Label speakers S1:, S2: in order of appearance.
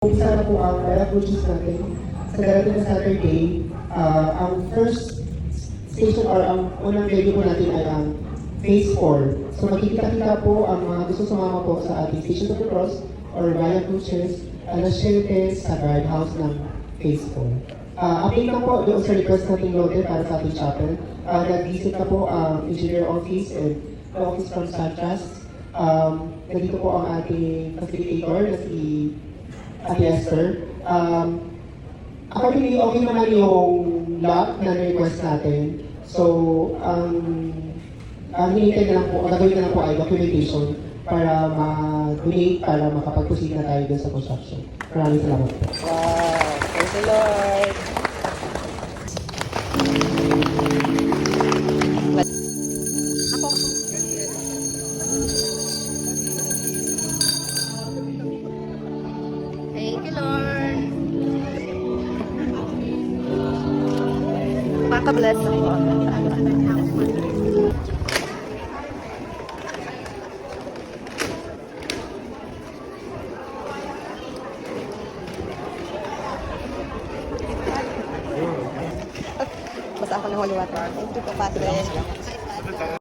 S1: Umpisa na po ang live projects natin sa darating na Saturday. Ang first station or ang unang venue po natin ay ang Phase 4. So magkikita-kita po ang mga gusto sumama po sa ating Station of the Cross or Ryan Cruises, alas 7 sa guardhouse ng Phase 4. Update na po doon sa request nating loader para sa ating chapel. Nag-visit na po ang engineer office and the office from Santas. Nandito po ang ating facilitator na si Ate Esther. Accordingly, okay naman yung lot na request natin. So, ang hinihintay na lang po, gagawin na lang po ay documentation para ma-donate, para makapag-proceed na tayo dun sa construction. Maraming salamat po.
S2: Wow! Praise the Lord! Thank you, Lord! Maka-bless ako. Basta ako ng holy water. Thank you po, Padre.